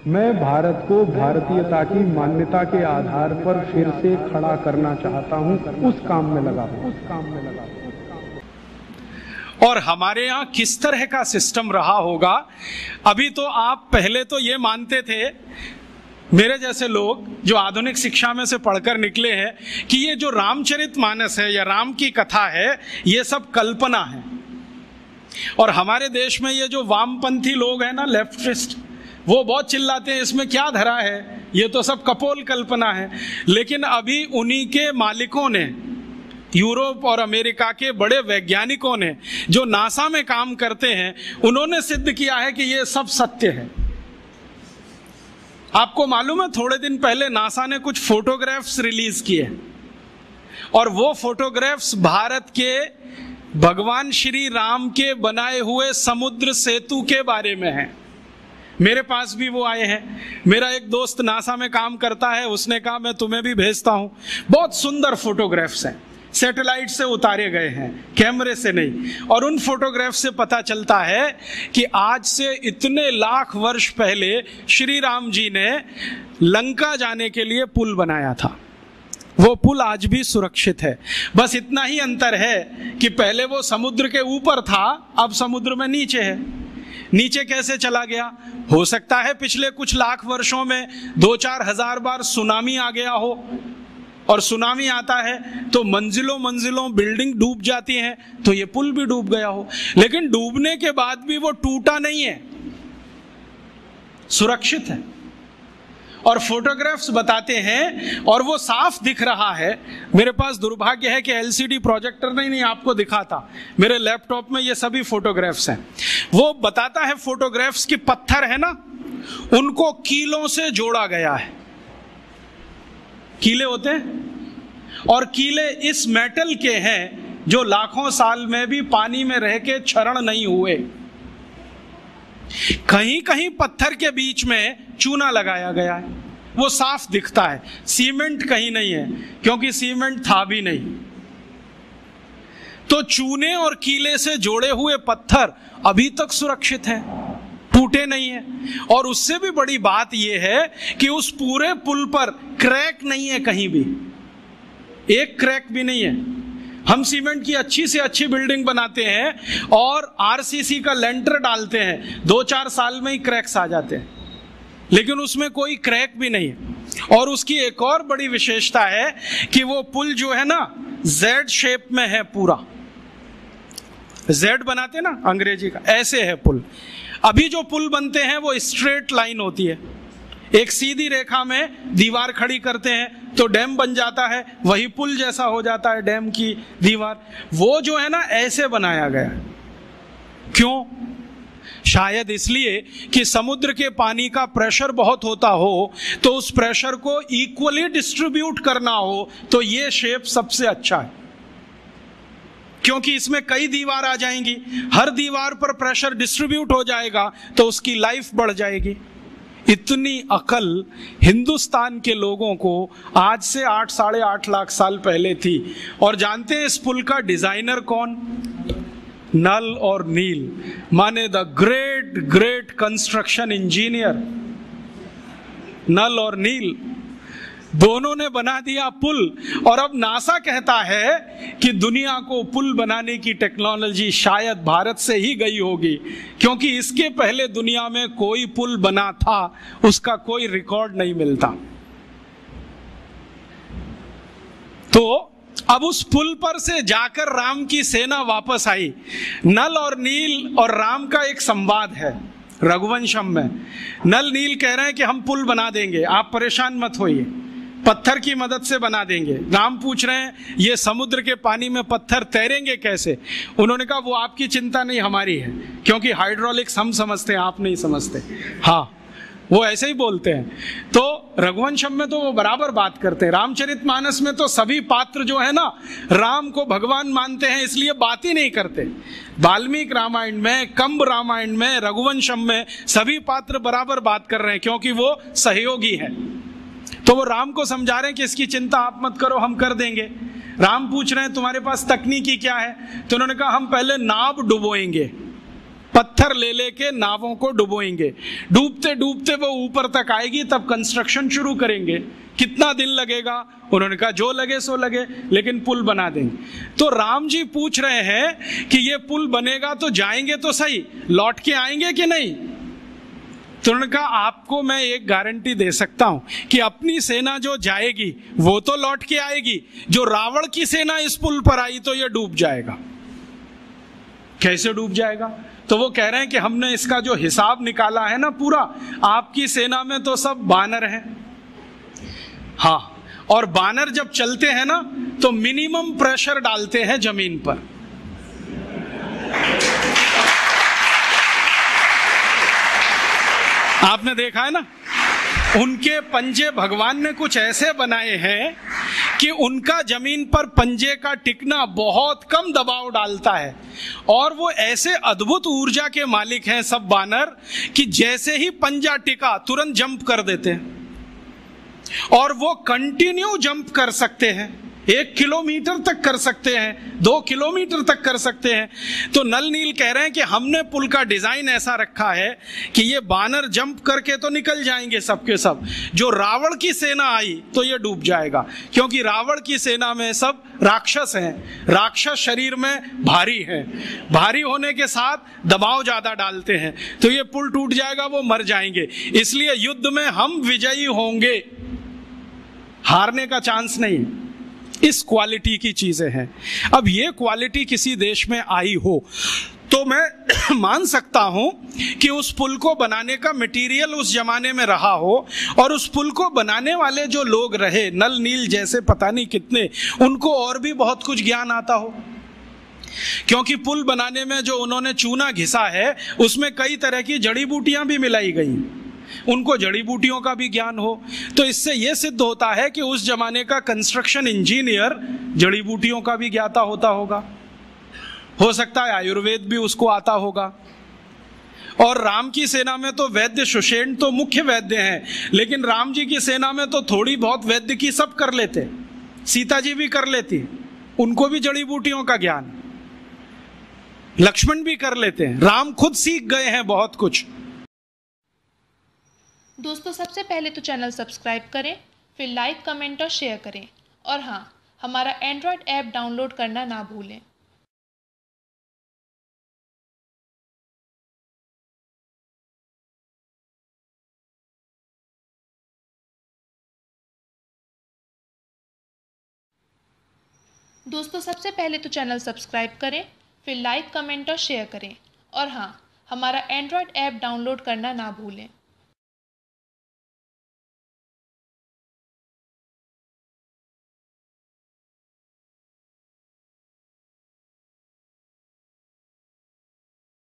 मैं भारत को भारतीयता की मान्यता के आधार पर फिर से खड़ा करना चाहता हूं, उस काम में लगा हूं। और हमारे यहाँ किस तरह का सिस्टम रहा होगा। अभी तो आप पहले तो ये मानते थे, मेरे जैसे लोग जो आधुनिक शिक्षा में से पढ़कर निकले हैं, कि ये जो रामचरितमानस है या राम की कथा है ये सब कल्पना है। और हमारे देश में ये जो वामपंथी लोग हैं ना, लेफ्टिस्ट, वो बहुत चिल्लाते हैं इसमें क्या धरा है, ये तो सब कपोल कल्पना है। लेकिन अभी उन्हीं के मालिकों ने, यूरोप और अमेरिका के बड़े वैज्ञानिकों ने, जो नासा में काम करते हैं, उन्होंने सिद्ध किया है कि ये सब सत्य है। आपको मालूम है, थोड़े दिन पहले नासा ने कुछ फोटोग्राफ्स रिलीज किए और वो फोटोग्राफ्स भारत के भगवान श्री राम के बनाए हुए समुद्र सेतु के बारे में हैं। मेरे पास भी वो आए हैं। मेरा एक दोस्त नासा में काम करता है, उसने कहा मैं तुम्हें भी भेजता हूं। बहुत सुंदर फोटोग्राफ्स हैं, सैटेलाइट से उतारे गए हैं, कैमरे से नहीं। और उन फोटोग्राफ से पता चलता है कि आज से इतने लाख वर्ष पहले श्री राम जी ने लंका जाने के लिए पुल बनाया था। वो पुल आज भी सुरक्षित है। बस इतना ही अंतर है कि पहले वो समुद्र के ऊपर था, अब समुद्र में नीचे है। नीचे कैसे चला गया? हो सकता है पिछले कुछ लाख वर्षों में 2-4 हजार बार सुनामी आ गया हो, और सुनामी आता है तो मंजिलों मंजिलों बिल्डिंग डूब जाती हैं, तो ये पुल भी डूब गया हो। लेकिन डूबने के बाद भी वो टूटा नहीं है, सुरक्षित है। और फोटोग्राफ्स बताते हैं और वो साफ दिख रहा है। मेरे पास दुर्भाग्य है कि एलसीडी प्रोजेक्टर नहीं आपको दिखाता, मेरे लैपटॉप में ये सभी फोटोग्राफ्स हैं। वो बताता है फोटोग्राफ्स की पत्थर है ना, उनको कीलों से जोड़ा गया है। कीले होते हैं, और कीले इस मेटल के हैं जो लाखों साल में भी पानी में रह के क्षरण नहीं हुए। कहीं कहीं पत्थर के बीच में चूना लगाया गया है, वो साफ दिखता है। सीमेंट कहीं नहीं है, क्योंकि सीमेंट था भी नहीं। तो चूने और कीले से जोड़े हुए पत्थर अभी तक सुरक्षित हैं, टूटे नहीं है। और उससे भी बड़ी बात यह है कि उस पूरे पुल पर क्रैक नहीं है, कहीं भी एक क्रैक भी नहीं है। हम सीमेंट की अच्छी से अच्छी बिल्डिंग बनाते हैं और आरसीसी का लेंटर डालते हैं, 2-4 साल में ही क्रैक्स आ जाते हैं, लेकिन उसमें कोई क्रैक भी नहीं है। और उसकी एक और बड़ी विशेषता है कि वो पुल जो है ना, जेड शेप में है पूरा। जेड बनाते ना अंग्रेजी का, ऐसे है पुल। अभी जो पुल बनते हैं वो स्ट्रेट लाइन होती है, एक सीधी रेखा में दीवार खड़ी करते हैं तो डैम बन जाता है, वही पुल जैसा हो जाता है डैम की दीवार। वो जो है ना, ऐसे बनाया गया। क्यों? शायद इसलिए कि समुद्र के पानी का प्रेशर बहुत होता हो, तो उस प्रेशर को इक्वली डिस्ट्रीब्यूट करना हो, तो ये शेप सबसे अच्छा है। क्योंकि इसमें कई दीवार आ जाएंगी, हर दीवार पर प्रेशर डिस्ट्रीब्यूट हो जाएगा, तो उसकी लाइफ बढ़ जाएगी। इतनी अकल हिंदुस्तान के लोगों को आज से 8-8.5 लाख साल पहले थी। और जानते हैं इस पुल का डिजाइनर कौन? नल और नील, माने the great great construction engineer Nal और नील, दोनों ने बना दिया पुल। और अब नासा कहता है कि दुनिया को पुल बनाने की टेक्नोलॉजी शायद भारत से ही गई होगी, क्योंकि इसके पहले दुनिया में कोई पुल बना था, उसका कोई रिकॉर्ड नहीं मिलता। तो अब उस पुल पर से जाकर राम की सेना वापस आई। नल और नील और राम का एक संवाद है रघुवंशम में। नल नील कह रहे हैं कि हम पुल बना देंगे, आप परेशान मत होइए, पत्थर की मदद से बना देंगे। राम पूछ रहे हैं ये समुद्र के पानी में पत्थर तैरेंगे कैसे? उन्होंने कहा वो आपकी चिंता नहीं, हमारी है, क्योंकि हाइड्रोलिक्स हम समझते हैं, आप नहीं समझते। हाँ, वो ऐसे ही बोलते हैं। तो रघुवंशम में तो वो बराबर बात करते हैं। रामचरितमानस में तो सभी पात्र जो है ना, राम को भगवान मानते हैं, इसलिए बात ही नहीं करते। वाल्मीकि रामायण में, कंब रामायण में, रघुवंशम में सभी पात्र बराबर बात कर रहे हैं, क्योंकि वो सहयोगी है। तो वो राम को समझा रहे हैं कि इसकी चिंता आप मत करो, हम कर देंगे। राम पूछ रहे हैं तुम्हारे पास तकनीकी क्या है? तो उन्होंने कहा हम पहले नाव डुबोएंगे, पत्थर ले लेके नावों को डुबोएंगे, डूबते डूबते वो ऊपर तक आएगी, तब कंस्ट्रक्शन शुरू करेंगे। कितना दिन लगेगा? उन्होंने कहा जो लगे सो लगे, लेकिन पुल बना देंगे। तो राम जी पूछ रहे हैं कि ये पुल बनेगा तो जाएंगे तो सही, लौट के आएंगे कि नहीं? तो उन्होंने कहा आपको मैं एक गारंटी दे सकता हूं कि अपनी सेना जो जाएगी वो तो लौट के आएगी, जो रावण की सेना इस पुल पर आई तो ये डूब जाएगा। कैसे डूब जाएगा? तो वो कह रहे हैं कि हमने इसका जो हिसाब निकाला है ना पूरा, आपकी सेना में तो सब बानर हैं। हाँ, और बानर जब चलते हैं ना तो मिनिमम प्रेशर डालते हैं जमीन पर। आपने देखा है ना, उनके पंजे भगवान ने कुछ ऐसे बनाए हैं कि उनका जमीन पर पंजे का टिकना बहुत कम दबाव डालता है, और वो ऐसे अद्भुत ऊर्जा के मालिक हैं सब बानर कि जैसे ही पंजा टिका तुरंत जंप कर देते हैं, और वो कंटिन्यू जंप कर सकते हैं। 1 किलोमीटर तक कर सकते हैं, 2 किलोमीटर तक कर सकते हैं। तो नल नील कह रहे हैं कि हमने पुल का डिजाइन ऐसा रखा है कि ये बानर जंप करके तो निकल जाएंगे सबके सब, जो रावण की सेना आई तो ये डूब जाएगा, क्योंकि रावण की सेना में सब राक्षस हैं। राक्षस शरीर में भारी हैं, भारी होने के साथ दबाव ज्यादा डालते हैं, तो ये पुल टूट जाएगा, वो मर जाएंगे। इसलिए युद्ध में हम विजयी होंगे, हारने का चांस नहीं। इस क्वालिटी की चीजें हैं। अब ये क्वालिटी किसी देश में आई हो तो मैं मान सकता हूं कि उस पुल को बनाने का मटेरियल उस जमाने में रहा हो, और उस पुल को बनाने वाले जो लोग रहे, नल नील जैसे पता नहीं कितने, उनको और भी बहुत कुछ ज्ञान आता हो। क्योंकि पुल बनाने में जो उन्होंने चूना घिसा है उसमें कई तरह की जड़ी बूटियां भी मिलाई गई, उनको जड़ी बूटियों का भी ज्ञान हो। तो इससे यह सिद्ध होता है कि उस जमाने का कंस्ट्रक्शन इंजीनियर जड़ी बूटियों का भी ज्ञाता होता होगा। हो सकता है आयुर्वेद भी उसको आता होगा। और राम की सेना में तो वैद्य सुषेण तो मुख्य वैद्य हैं, लेकिन राम जी की सेना में तो थोड़ी बहुत वैद्य की सब कर लेते, सीता जी भी कर लेती, उनको भी जड़ी बूटियों का ज्ञान, लक्ष्मण भी कर लेते हैं, राम खुद सीख गए हैं बहुत कुछ। दोस्तों, सबसे पहले तो चैनल सब्सक्राइब करें, फिर लाइक, कमेंट और शेयर करें, और हाँ, हमारा एंड्रॉयड ऐप डाउनलोड करना ना भूलें। दोस्तों, सबसे पहले तो चैनल सब्सक्राइब करें, फिर लाइक, कमेंट और शेयर करें, और हाँ, हमारा एंड्रॉयड ऐप डाउनलोड करना ना भूलें।